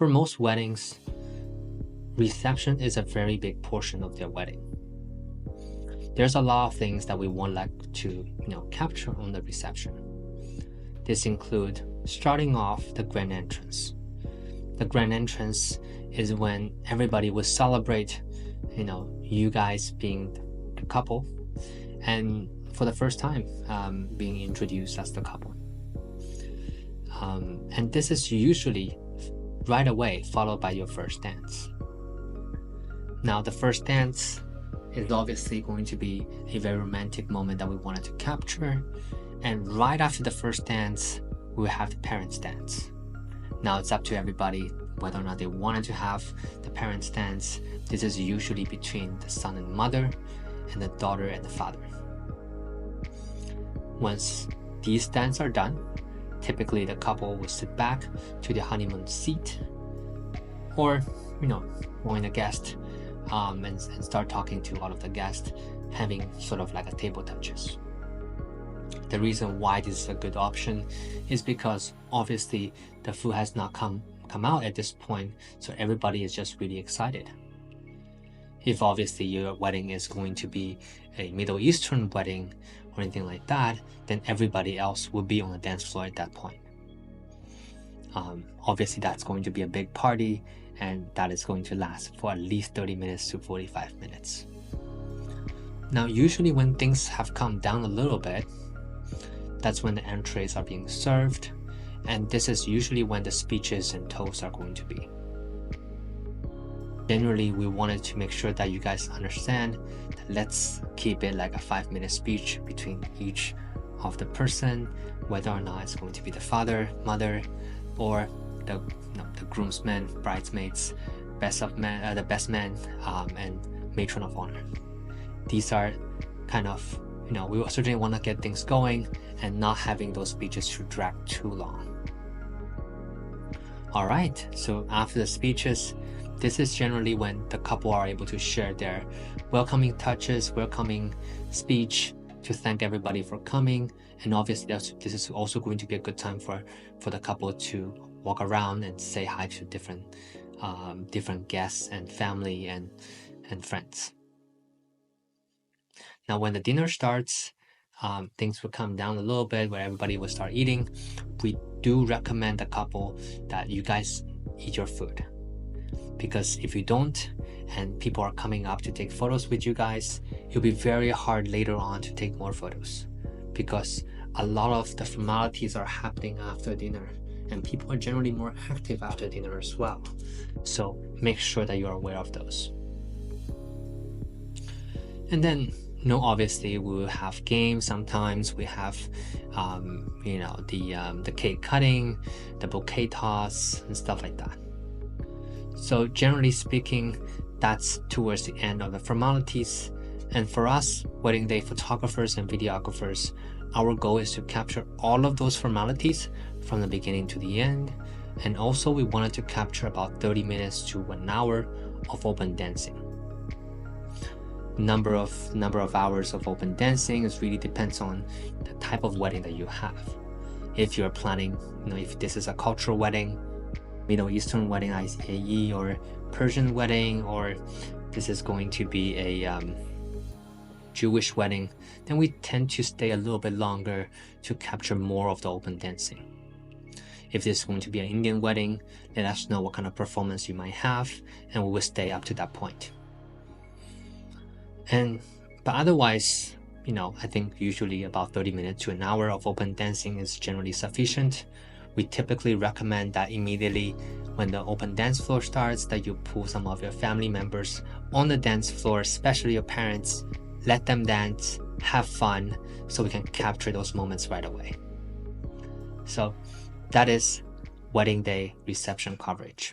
For most weddings, reception is a very big portion of their wedding. There's a lot of things that we would like to capture on the reception. This include starting off the grand entrance. The grand entrance is when everybody will celebrate you guys being the couple and for the first time being introduced as the couple. And this is usually right away followed by your first dance. Now the first dance is obviously going to be a very romantic moment that we wanted to capture, and right after the first dance we will have the parents dance. Now it's up to everybody whether or not they wanted to have the parents dance. This is usually between the son and mother and the daughter and the father. Once these dances are done, typically the couple will sit back to the honeymoon seat or join the guest and start talking to all of the guests, having sort of like a table touches. The reason why this is a good option is because obviously the food has not come out at this point, so everybody is just really excited. If obviously your wedding is going to be a Middle Eastern wedding or anything like that, then everybody else will be on the dance floor at that point. Obviously that's going to be a big party, and that is going to last for at least 30 minutes to 45 minutes. Now usually when things have come down a little bit, that's when the entrees are being served, and this is usually when the speeches and toasts are going to be. Generally, we wanted to make sure that you guys understand that let's keep it like a 5-minute speech between each of the person, whether or not it's going to be the father, mother, or the groomsmen, bridesmaids, the best man, and matron of honor. These are kind of, we certainly want to get things going and not having those speeches to drag too long. All right, so after the speeches, this is generally when the couple are able to share their welcoming touches, welcoming speech to thank everybody for coming. And obviously this is also going to be a good time for the couple to walk around and say hi to different guests and family and friends. Now when the dinner starts, things will come down a little bit where everybody will start eating. We do recommend the couple that you guys eat your food, because if you don't and people are coming up to take photos with you guys, it'll be very hard later on to take more photos, because a lot of the formalities are happening after dinner and people are generally more active after dinner as well. So make sure that you're aware of those. And then obviously we will have games. Sometimes we have the cake cutting, the bouquet toss and stuff like that. So generally speaking, that's towards the end of the formalities. And for us, wedding day photographers and videographers, our goal is to capture all of those formalities from the beginning to the end. And also we wanted to capture about 30 minutes to 1 hour of open dancing. Number of hours of open dancing is really depends on the type of wedding that you have. If you're planning, if this is a cultural wedding, Middle Eastern wedding, ICAE, or Persian wedding, or this is going to be a Jewish wedding, then we tend to stay a little bit longer to capture more of the open dancing. If this is going to be an Indian wedding, let us know what kind of performance you might have, and we will stay up to that point. But otherwise, I think usually about 30 minutes to 1 hour of open dancing is generally sufficient. We typically recommend that immediately when the open dance floor starts, that you pull some of your family members on the dance floor, especially your parents, let them dance, have fun, so we can capture those moments right away. So that is wedding day reception coverage.